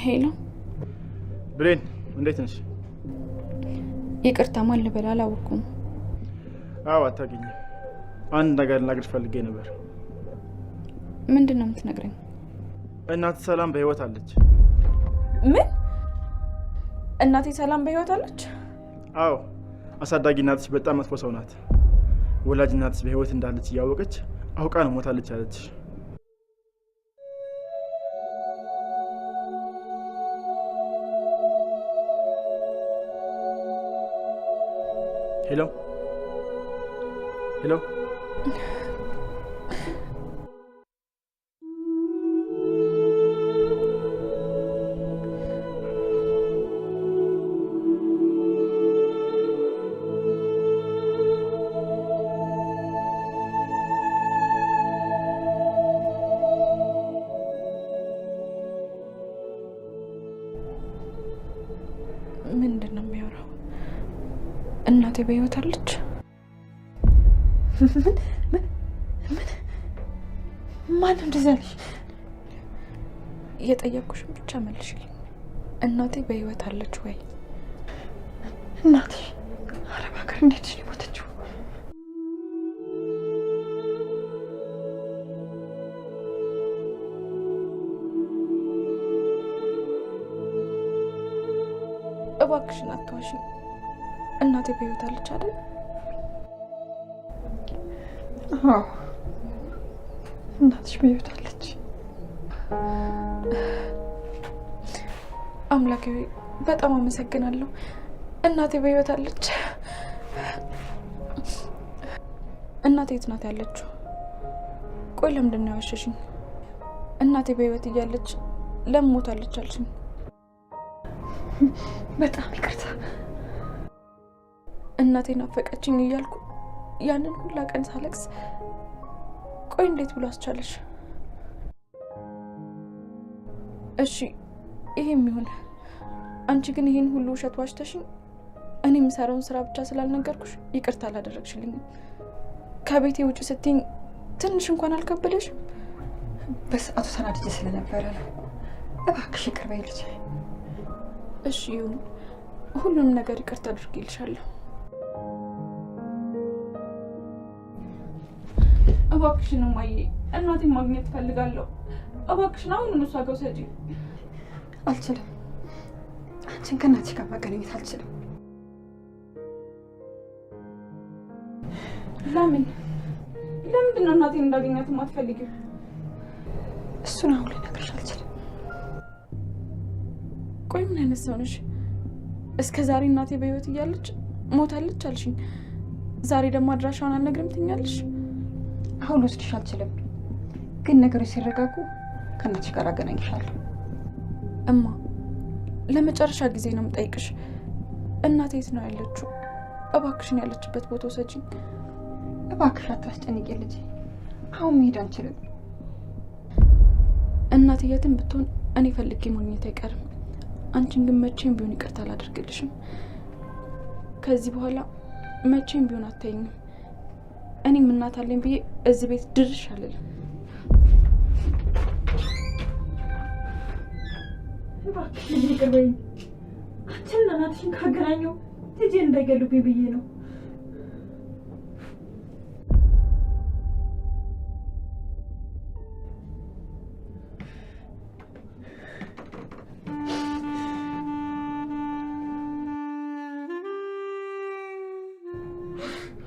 ሄሎ ብሌን፣ እንዴት ነሽ? ይቅርታ ማን ልበል አላወኩም። አዎ አታገኝም። አንድ ነገር ልነግርሽ ፈልጌ ነበር። ምንድን ነው የምትነግረኝ? እናት ሰላም በህይወት አለች። ምን? እናቴ ሰላም በህይወት አለች? አዎ፣ አሳዳጊ እናትሽ በጣም መጥፎ ሰው ናት። ወላጅ እናትሽ በህይወት እንዳለች እያወቀች አውቃ ነው ሞታለች አለች። ሄሎ ሄሎ፣ ምንድን ነው የሚያወራው? እናቴ በህይወት አለች? ምን ማን እንደዛ አለሽ? የጠየቅኩሽን ብቻ መልሽልኝ። እናቴ በህይወት አለች ወይ? እናቴ አረብ ሀገር እንዴት ነው የሞተችው? እባክሽን አትዋሽኝ። እናቴ በህይወት አለች አይደል? አዎ እናትሽ በህይወት አለች። አምላኬ በጣም አመሰግናለሁ። እናቴ በህይወት አለች። እናቴ የት ናት ያለችው? ቆይ ለምንድን ነው ያዋሸሽኝ? እናቴ በህይወት እያለች ለምን ሞታለች አልሽኝ? በጣም ይቅርታ። እናቴ ናፈቀችኝ እያልኩ ያንን ሁላ ቀን ሳለቅስ፣ ቆይ እንዴት ብሎ አስቻለሽ? እሺ ይሄም ይሁን። አንቺ ግን ይሄን ሁሉ ውሸት ዋሽተሽኝ እኔ የምሰራውን ስራ ብቻ ስላልነገርኩሽ ይቅርታ አላደረግሽልኝም። ከቤቴ ውጭ ስትይኝ ትንሽ እንኳን አልከበደሽም? በሰዓቱ ተናድጄ ስለነበረ ነው። እባክሽ ይቅር በይ ልጄ። እሺ ይሁን። ሁሉንም ነገር ይቅርታ አድርጌልሻለሁ። እባክሽን እማዬ፣ እናቴን ማግኘት ፈልጋለሁ። እባክሽን አሁን እሷ ጋር ውሰጂኝ። አልችልም። አንቺን ከእናትሽ ጋር ማገናኘት አልችልም። ለምን? ለምንድን ነው እናቴን እንዳገኛት የማትፈልጊው? እሱን አሁን ልነግርሽ አልችልም። ቆይ ምን አይነት ሰው ነሽ? እስከ ዛሬ እናቴ በህይወት እያለች ሞታለች አልሽኝ። ዛሬ ደግሞ አድራሻውን አልነግርም ትኛለሽ። አሁን ወስድሽ አልችልም፣ ግን ነገሮች ሲረጋጉ ከእናትሽ ጋር አገናኝሻለሁ። እማ ለመጨረሻ ጊዜ ነው የምጠይቅሽ፣ እናቴ የት ነው ያለችው? እባክሽን ያለችበት ቦታ ውሰጂኝ። እባክሽ አታስጨንቂ ልጄ፣ አሁን መሄድ አንችልም። እናቴ የትም ብትሆን እኔ ፈልጌ ማግኘት አይቀርም። አንቺን ግን መቼም ቢሆን ይቅርታ አላደርግልሽም። ከዚህ በኋላ መቼም ቢሆን አታይኝም። እኔም እናት አለኝ ብዬ እዚህ ቤት ድርሽ አልልም። እባክሽ ይቅር በይኝ። አንቺና እናትሽን ካገናኘው ልጄ እንዳይገሉብኝ ብዬ ነው።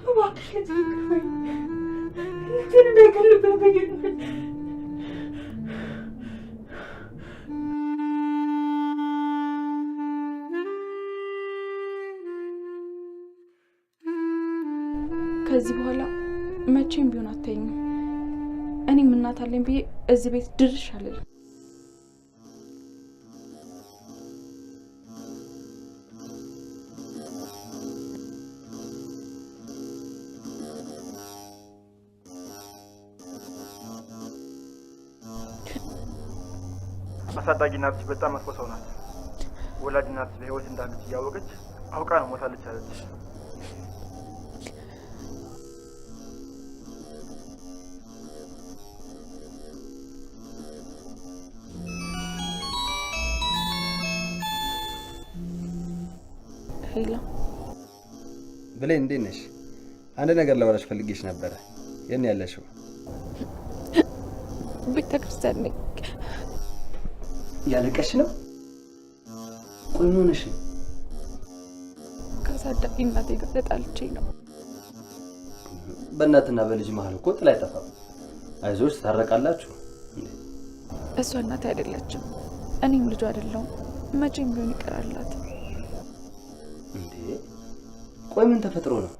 እባክሽ ይቅር በይኝ። ልጄን እንዳይገሉብኝ ብዬ ነው። ከዚህ በኋላ መቼም ቢሆን አታይኝም። እኔም እናት አለኝ ብዬ እዚህ ቤት ድርሽ አልልም። አሳዳጊ እናትሽ በጣም መጥፎ ሰው ናት። ወላጅ እናትሽ በህይወት እንዳለች እያወቀች አውቃ ነው ሞታለች አለች። ሄላ ብሌን እንዴት ነሽ? አንድ ነገር ላወራሽ ፈልጌሽ ነበረ። የት ነው ያለሽው? ቤተክርስቲያን ነኝ። ያለቀሽ ነው? ቆይ ምን ሆነሽ ነው? ከአሳዳጊ እናቴ ጋር ተጣልቼ ነው። በእናትና በልጅ መሀል እኮ ጥል አይጠፋም። አይዞሽ ታረቃላችሁ። እሷ እናቴ አይደለችም፣ እኔም ልጁ አይደለሁም። መቼም ቢሆን ይቀራላት። እንዴ ቆይ ምን ተፈጥሮ ነው?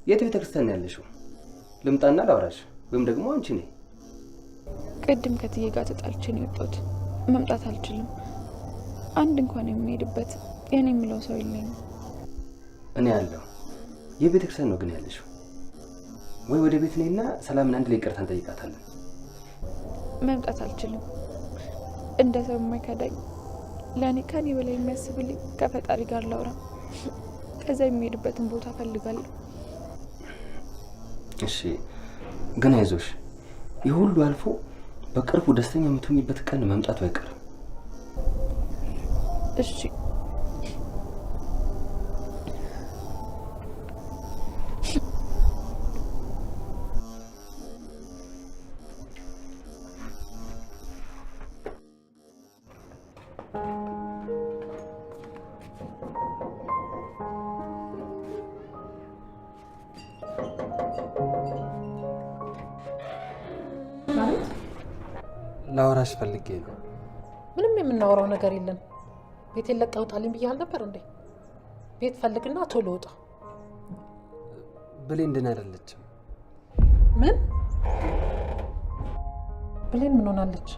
የት ቤተክርስቲያን ያለሽው? ልምጣና ላውራሽ ወይም ደግሞ አንቺ ነኝ? ቅድም ከትዬ ጋር ተጣልቼ ነው የወጣሁት። መምጣት አልችልም። አንድ እንኳን የሚሄድበት የኔ የሚለው ሰው የለኝም። እኔ ያለው የቤተክርስቲያን ነው ግን ያለሽው? ወይ ወደ ቤት ነይና ሰላምን አንድ ላይ ይቅርታ እንጠይቃታለን። መምጣት አልችልም። እንደ ሰው የማይከዳኝ ለእኔ ከኔ በላይ የሚያስብልኝ ከፈጣሪ ጋር ላውራ። ከዛ የሚሄድበትን ቦታ ፈልጋለሁ። እሺ ግን አይዞሽ፣ ይህ ሁሉ አልፎ በቅርቡ ደስተኛ የምትሆኝበት ቀን መምጣቱ አይቀርም። እሺ ላወራሽ ፈልጌ ነው። ምንም የምናወራው ነገር የለም። ቤት ለቀህ ውጣልኝ ብያለሁ ነበር እንዴ? ቤት ፈልግና ቶሎ ውጣ። ብሌን ደህና አይደለችም። ምን? ብሌን ምን ሆናለች?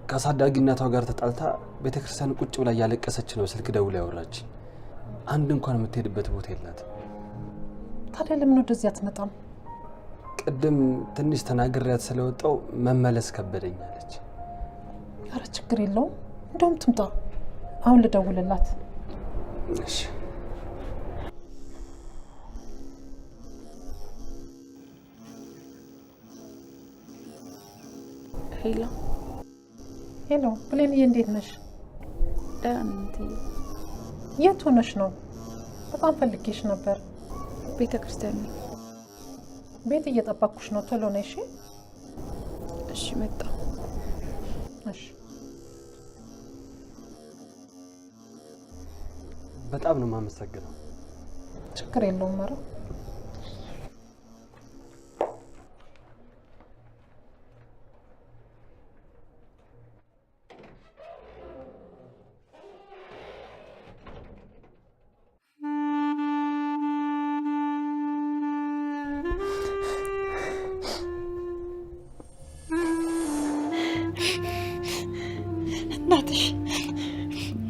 ከአሳዳጊ እናቷ ጋር ተጣልታ ቤተክርስቲያን ቁጭ ብላ እያለቀሰች ነው ስልክ ደውላ ያወራች። አንድ እንኳን የምትሄድበት ቦታ የላትም። ታዲያ ለምን ወደዚህ አትመጣም? ቅድም ትንሽ ተናግሬያት ስለወጣው መመለስ ከበደኝ አለች። ኧረ ችግር የለውም፣ እንደውም ትምጣ። አሁን ልደውልላት። እሺ ሄላ። ሄሎ ብሌንዬ፣ እንዴት ነሽ? ደህና ነኝ እትዬ። የት ሆነሽ ነው? በጣም ፈልጌሽ ነበር። ቤተክርስቲያን ነኝ። ቤት እየጠበቅኩሽ ነው። ቶሎ ነይ እሺ? እሺ መጣሁ። እሺ በጣም ነው የማመሰግነው። ችግር የለውም። ኧረ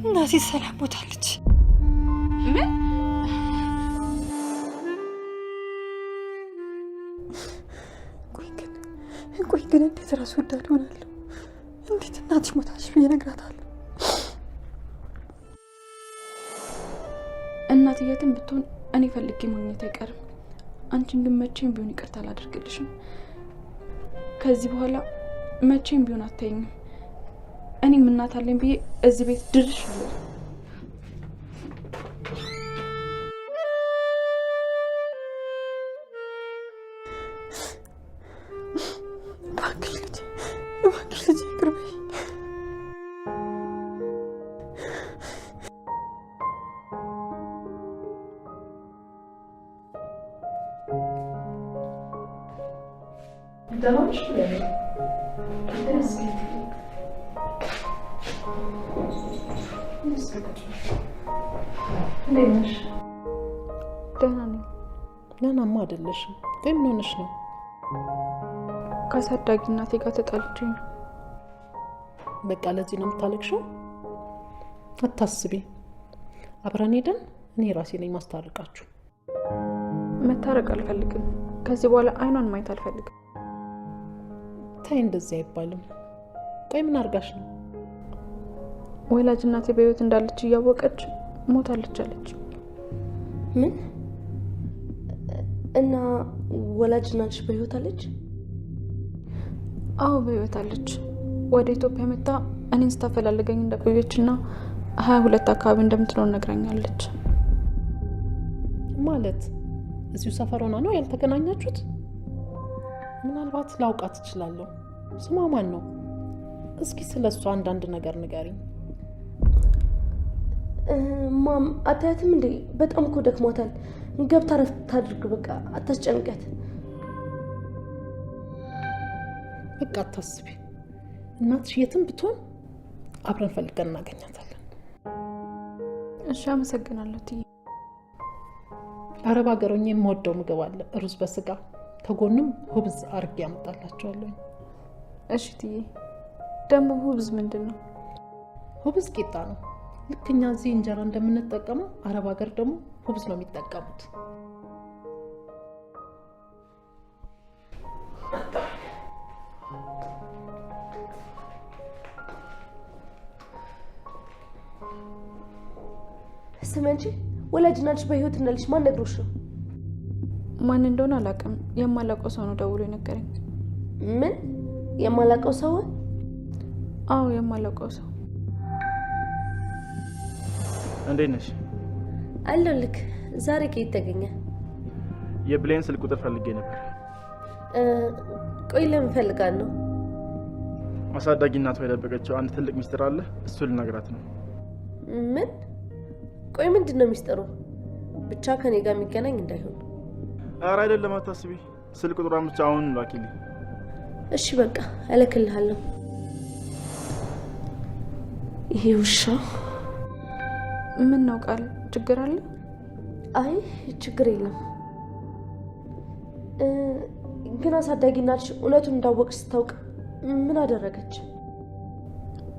እናቴ ሰላም ሞታለች። ምን? ቆይ ግን እንዴት ራስ ወዳድ ሆናለሁ? እንዴት እናትሽ ሞታለች ብዬ እነግራታለሁ? እናት የትም ብትሆን እኔ ፈልጌ ማግኘት አይቀርም። አንቺን ግን መቼም ቢሆን ይቅርታ አላደርግልሽም። ከዚህ በኋላ መቼም ቢሆን አታይኝም። እኔም እናት አለኝ ብዬ እዚህ ቤት ድርሽ አለ። እባክሽ ልጄ ይቅር በይኝ። ደህና ነኝ። ደህናማ አይደለሽም። ቆይ ምን ሆነሽ ነው? ከአሳዳጊ እናቴ ጋር ተጣልቼ ነው። በቃ ለዚህ ነው የምታለቅሽው? አታስቢ፣ አብረን ሄደን እኔ ራሴ ነኝ ማስታረቃችሁ። መታረቅ አልፈልግም። ከዚህ በኋላ አይኗን ማየት አልፈልግም። ታይ፣ እንደዚህ አይባልም። ቆይ ምን አርጋሽ ነው? ወላጅ እናቴ በህይወት እንዳለች እያወቀች ሞታለች አለች። ምን? እና ወላጅ እናትሽ በህይወት አለች? አዎ በህይወት አለች። ወደ ኢትዮጵያ መጣ እኔን ስታፈላልገኝ እንደቆየችና 22 አካባቢ እንደምትኖር ነግራኛለች። ማለት እዚሁ ሰፈር ሆና ነው ያልተገናኛችሁት? ምናልባት ላውቃት እችላለሁ። ስሟ ማን ነው? እስኪ ስለሷ አንዳንድ ነገር ንገሪኝ። ማም አታያትም እንዴ? በጣም እኮ ደክሟታል። ገብታ ረፍት ታድርግ። በቃ አታስጨንቀት። በቃ አታስቢ። እናትሽ የትም ብትሆን አብረን ፈልገን እናገኛታለን። እሺ አመሰግናለሁ ትዬ። አረብ ሀገር ሆኜ የምወደው ምግብ አለ፣ ሩዝ በስጋ ከጎንም ሁብዝ አርጌ ያመጣላቸዋለሁ። እሺ ትዬ። ደግሞ ሁብዝ ምንድን ነው? ሁብዝ ቂጣ ነው። ልክ እኛ እዚህ እንጀራ እንደምንጠቀመው አረብ ሀገር ደግሞ ሁብዝ ነው የሚጠቀሙት። ስሚ አንቺ፣ ወላጅ እናትሽ በህይወት እንዳለች ማን ነግሮሽ ነው? ማን እንደሆነ አላውቅም። የማላውቀው ሰው ነው ደውሎ የነገረኝ። ምን? የማላውቀው ሰው? አዎ የማላውቀው ሰው። እንዴት ነሽ? አለሁልህ። ዛሬ ከየት ተገኘ? የብሌን ስልክ ቁጥር ፈልጌ ነበር። ቆይ ለምን ፈልጋት ነው? አሳዳጊ እናቷ የደበቀችው አንድ ትልቅ ሚስጥር አለ። እሱ ልነግራት ነው። ምን? ቆይ ምንድን ነው ሚስጥሩ? ብቻ ከኔ ጋር የሚገናኝ እንዳይሆን። ኧረ አይደለም፣ አታስቢ። ስልክ ቁጥሯን ብቻ አሁን ላኪልኝ። እሺ በቃ እልክልሃለሁ። ይሄ ውሻ ምን ነው ቃል? ችግር አለ? አይ ችግር የለም። ግን አሳዳጊ እናትሽ እውነቱን እንዳወቅሽ ስታውቅ ምን አደረገች?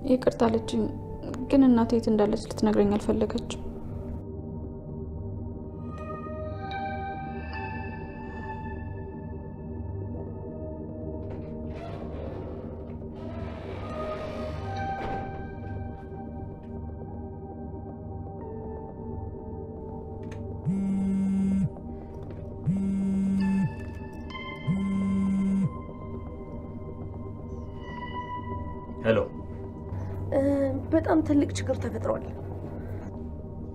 ይቅርታ አለችኝ። ግን እናቴ የት እንዳለች ልትነግረኝ አልፈለገችም። ሄሎ። በጣም ትልቅ ችግር ተፈጥሯል።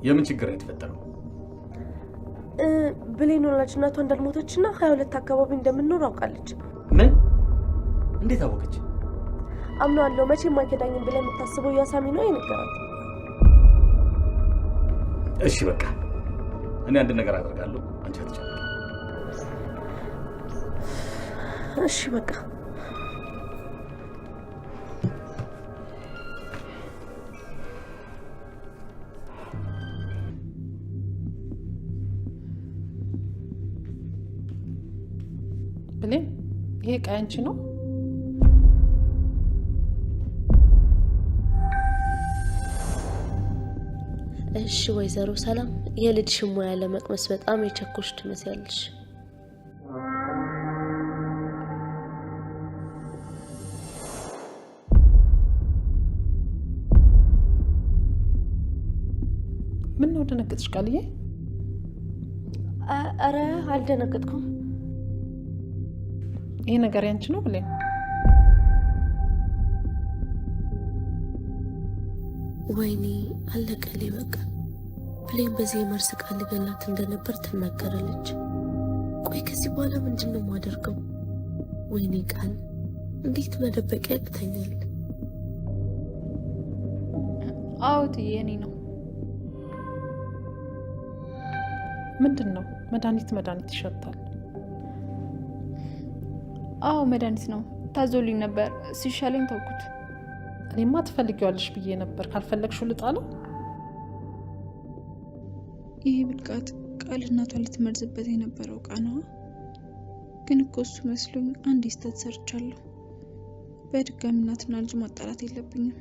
የምን ችግር የተፈጠረው? ብሌን ወላጅ እናቷ እንዳልሞተችና 22 አካባቢ እንደምንኖር አውቃለች። ምን? እንዴት አወቀች? አምናለሁ። መቼም አይከዳኝም ብለህ የምታስበው ያሳሚ ነው የነገራት። እሺ በቃ እኔ አንድ ነገር አደርጋለሁ፣ አንቺ አትጨነቂ። እሺ በቃ ብሌን፣ ይሄ ዕቃ ያንቺ ነው? እሺ ወይዘሮ ሰላም፣ የልጅሽን ሙያ ለመቅመስ በጣም የቸኮልሽ ትመስያለሽ። ምን ነው ደነገጥሽ ቃልዬ? አረ አልደነገጥኩም። ይሄ ነገር ያንቺ ነው ብሌን? ወይኔ አለቀሌ። በቃ ብሌን በዚህ የመርስ ቃል ገላት እንደነበር ትናገራለች። ቆይ ከዚህ በኋላ ምንድን ነው የማደርገው? ወይኔ ቃል እንዴት መደበቅ ያቅተኛል? አዎ ትዬ፣ የኔ ነው። ምንድን ነው? መድኃኒት ይሸጣል። አዎ መድኃኒት ነው። ታዞልኝ ነበር፣ ሲሻለኝ ተውኩት። እኔማ ትፈልጊዋለሽ ብዬ ነበር። ካልፈለግሽው ልጣለው። ይሄ ብልቃጥ ቃል እናቷ ልትመርዝበት የነበረው ዕቃ ነዋ። ግን እኮ እሱ መስሎኝ አንድ ስህተት ሰርቻለሁ። በድጋሚ እናትና ልጅ ማጣላት የለብኝም።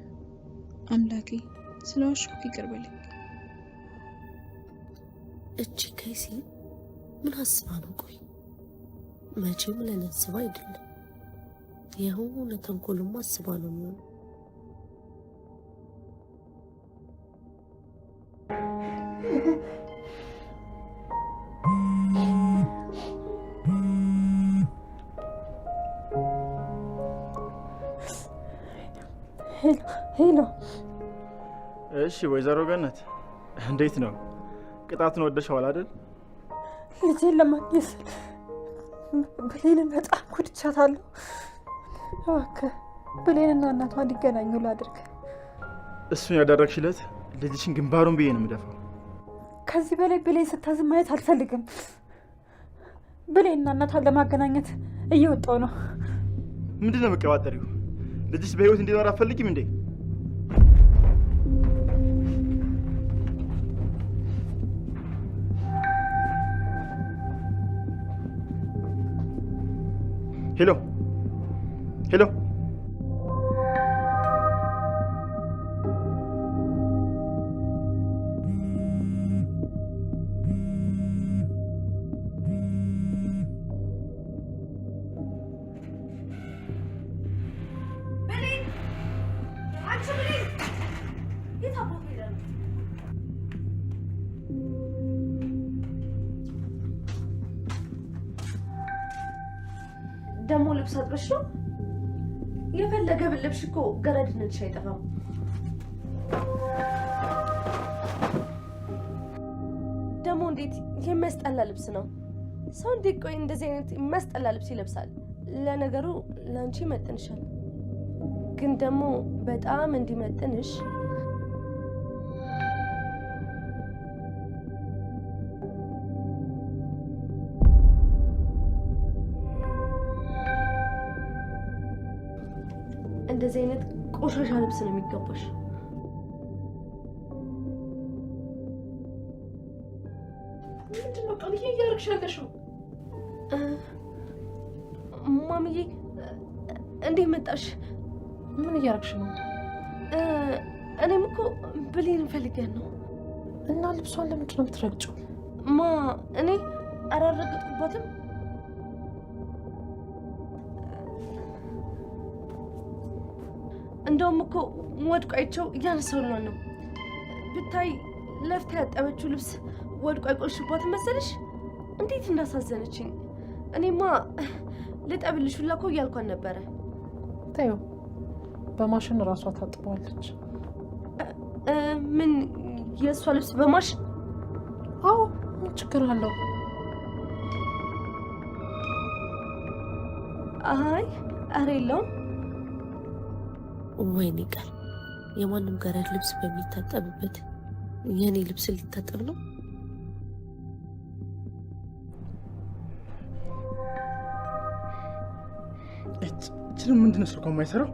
አምላኬ ስለዋሸሁ ይቅር በለኝ። እቺ ከይሲ ምን አስባ ነው? ቆይ መቼም ለነስባ አይደለም። የሆነ ተንኮልማ አስባ ነው የሚሆነው። ሄሎ። እሺ ወይዘሮ ገነት እንዴት ነው? ቅጣቱን ወደሽዋል አይደል? ልጄን ለማግኘት ብሌንን በጣም ጎድቻታለሁ። እባክህ ብሌንና እናቷ እንዲገናኙ ላድርግ። እሱን ያደረግሽለት ልጅሽን ግንባሩን ብዬ ነው የምደፋው። ከዚህ በላይ ብሌን ስታዝን ማየት አልፈልግም። ብሌንና እናቷን ለማገናኘት እየወጣሁ ነው። ምንድን ነው የምትቀባጠሪው? ልጅሽ በህይወት እንዲኖር አትፈልጊም እንዴ? ሄሎ ሄሎ፣ ደግሞ ልብስ አጥበሽ ነው? የፈለገ ብለብሽ እኮ ገረድነትሽ አይጠፋም። ደግሞ እንዴት የሚያስጠላ ልብስ ነው! ሰው እንዴት ቆይ እንደዚህ አይነት የሚያስጠላ ልብስ ይለብሳል? ለነገሩ ለአንቺ ይመጥንሻል፣ ግን ደግሞ በጣም እንዲመጥንሽ እንደዚህ አይነት ቆሻሻ ልብስ ነው የሚገባሽ። ምንድን ነው ቃልዬ እያደረግሽ ያለሽው? ማሚዬ እንዴት መጣሽ? ምን እያደረግሽ ነው? እኔም እኮ ብሌን ፈልገን ነው። እና ልብሷን ለምንድን ነው የምትረግጪው? እኔ አላረገጥኩባትም። እንደውም እኮ ወድቋቸው እያነሳሁላት ነው። ብታይ ለፍታ ያጠበችው ልብስ ወድቋ አይቆሽሽባትም መሰለሽ? እንዴት እንዳሳዘነችኝ። እኔማ ልጠብልሽ ሁላ እኮ እያልኳን ነበረ። ተይው፣ በማሽን እራሷ ታጥበዋለች። ምን የእሷ ልብስ በማሽን? አዎ፣ ምን ችግር አለው? አይ ኧረ የለውም። ወይኔ ቃል፣ የማንም ገረድ ልብስ በሚታጠብበት የኔ ልብስ ሊታጠብ ነው? እችንም ምንድን ነው ስልኳ የማይሰራው?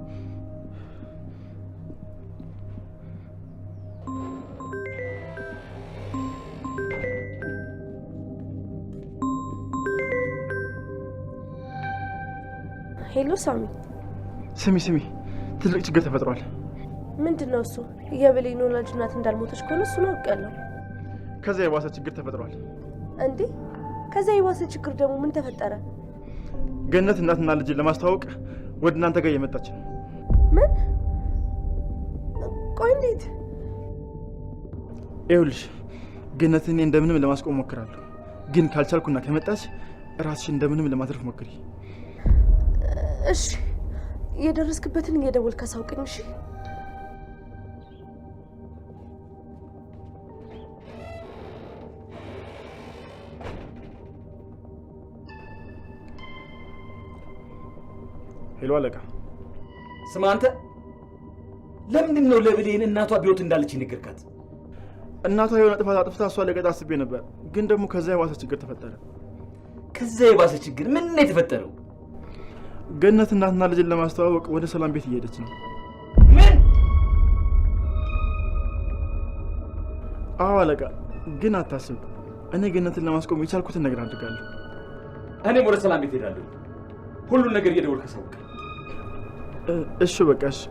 ሄሎ ሳሚ። ስሚ፣ ትልቅ ችግር ተፈጥሯል። ምንድን ነው እሱ? የብሌን ወላጅ እናት እንዳልሞተች ከሆነ እሱን አውቃለሁ። ከዛ የባሰ ችግር ተፈጥሯል። እንዴ? ከዛ የባሰ ችግር ደግሞ ምን ተፈጠረ? ገነት እናትና ልጅን ለማስተዋወቅ ወደ እናንተ ጋር እየመጣች ነው። ምን? ቆይ እንዴት? ይኸውልሽ ገነት፣ እኔ እንደምንም ለማስቆም ሞክራለሁ፣ ግን ካልቻልኩና ከመጣች ራስሽን እንደምንም ለማትረፍ ሞክሪ። እሺ፣ የደረስክበትን እየደወልክ አሳውቀኝ። እሺ። ሄሎ አለቃ። ስማ አንተ፣ ለምንድን ነው ለብሌን እናቷ ቢወት እንዳለች ነገርካት? እናቷ የሆነ ጥፋት አጥፍታ እሷ ለቀጣ አስቤ ነበር፣ ግን ደግሞ ከዛ የባሰ ችግር ተፈጠረ። ከዛ የባሰ ችግር ምን ነው የተፈጠረው? ገነት እናትና ልጅን ለማስተዋወቅ ወደ ሰላም ቤት እየሄደች ነው። ምን? አዎ አለቃ፣ ግን አታስብ፣ እኔ ገነትን ለማስቆም የቻልኩትን ነገር አድርጋለሁ። እኔም ወደ ሰላም ቤት ሄዳለሁ። ሁሉን ነገር እየደወልክ አሳውቅ። እሺ በቃ እሺ።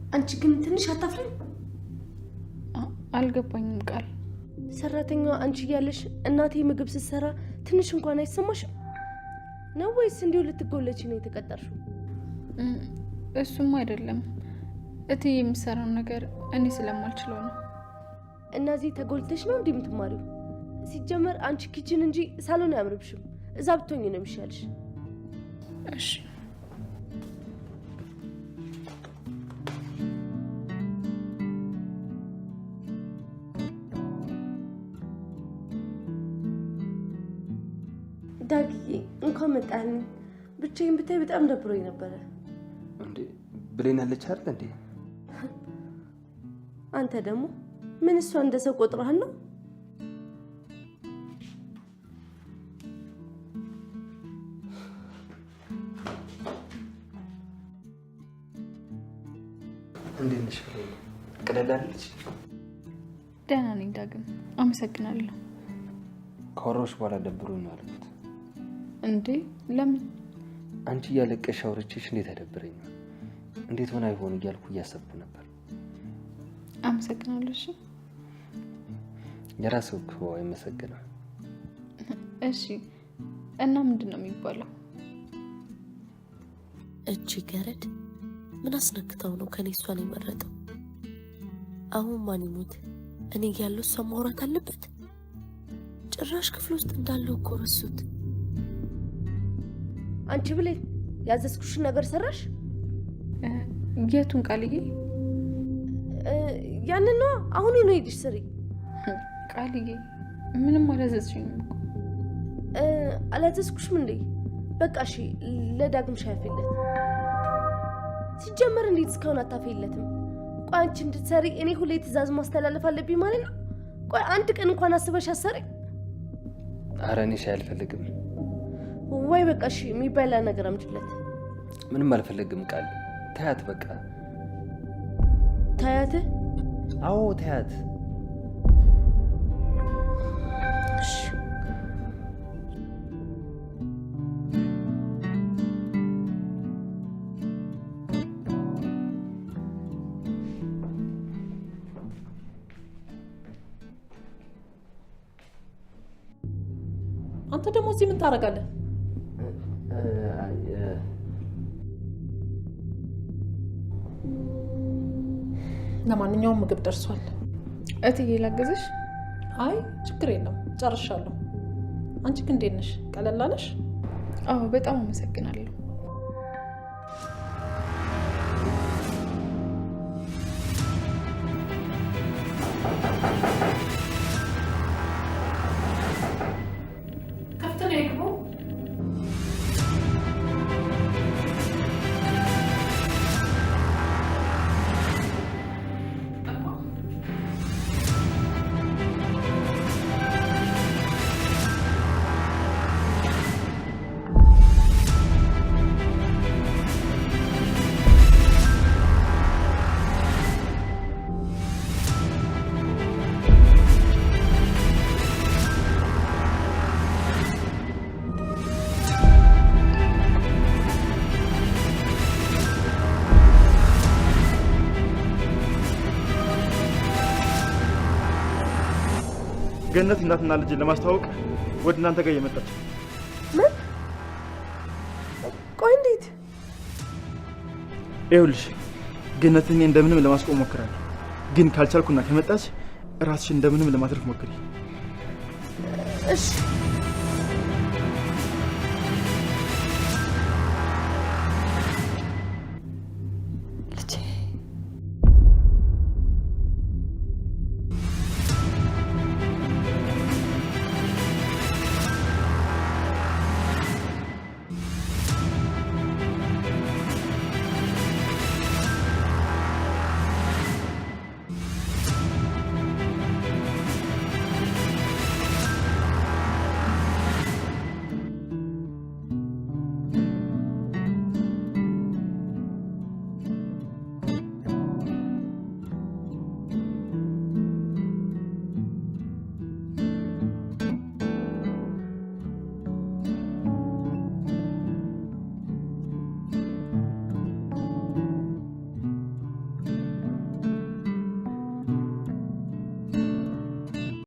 አንቺ ግን ትንሽ አታፍሪም? አልገባኝም ቃል። ሰራተኛዋ አንቺ እያለሽ እናቴ ምግብ ስትሰራ ትንሽ እንኳን አይሰማሽም ነው ወይስ እንዲሁ ልትጎለች ነው የተቀጠርሽው? እሱም አይደለም እትዬ የምትሰራው ነገር እኔ ስለማልችለው ነው። እናዚህ ተጎልተሽ ነው እንዴ የምትማሪው? ሲጀመር አንቺ ኪችን እንጂ ሳሎን አያምርብሽም። እዛ ብትሆኚ ነው የሚሻልሽ። እሺ ዳግዬ እንኳን መጣልኝ። ብቻዬን ብታይ በጣም ደብሮኝ ነበረ። እንዴ ብሌን አለች አይደል እንዴ? አንተ ደግሞ ምን እሷ እንደ ሰው ቆጥረሃል ነው? እንዴት ነሽ ብሌን? ቀለል አለች? ደህና ነኝ ዳግም፣ አመሰግናለሁ። ከወሮሽ በኋላ ደብሮኝ ነው አልኩት። እንዴ ለምን? አንቺ እያለቀሽ አውርቼሽ እንዴት አደብረኝ ነው። እንዴት ሆነ አይሆን እያልኩ እያሰብኩ ነበር። አመሰግናለሁ። እሺ የራስህ እኮ አይመሰግንም። እሺ እና ምንድን ነው የሚባለው? እቺ ገረድ ምን አስነክተው ነው ከኔ እሷን የመረጠው? አሁን ማን ይሞት እኔ ያለው እሷ ማውራት አለበት? ጭራሽ ክፍል ውስጥ እንዳለው እኮ ረሱት። አንቺ ብሌን ያዘዝኩሽን ነገር ሰራሽ? የቱን ቃልዬ? ያንን ነው አሁን ነው ሄድሽ ስሪ። ቃልዬ ምንም አላዘዝሽኝም እኮ። አላዘዝኩሽም እንዴ? በቃ እሺ ለዳግም ሻይፈለት። ሲጀመር እንዴት እስካሁን አታፈይለትም? ቆይ አንቺ እንድትሰሪ እኔ ሁሌ ትእዛዝ ማስተላለፍ አለብኝ ማለት ነው? ቆይ አንድ ቀን እንኳን አስበሽ አሰሪ? ኧረ እኔ ሻይ አልፈልግም። ወይ በቃ እሺ የሚበላ ነገር አምጪለት። ምንም አልፈልግም ቃል። ታያት በቃ። ታያት? አዎ ታያት። እሺ አንተ ደግሞ እዚህ ምን ታደርጋለህ? ለማንኛውም ምግብ ደርሷል። እትዬ ላገዝሽ? አይ ችግር የለም ጨርሻለሁ። አንቺ ግን እንዴት ነሽ? ቀለል አለሽ? አዎ በጣም አመሰግናለሁ። ገነት እናትና ልጅ ለማስተዋወቅ ወደ እናንተ ጋር እየመጣች። ምን? ቆይ እንዴት? ይኸውልሽ ገነትን እኔ እንደምንም ለማስቆም ሞክራለሁ፣ ግን ካልቻልኩና ከመጣች ራስሽ እንደምንም ለማትረፍ ሞክሪ። እሺ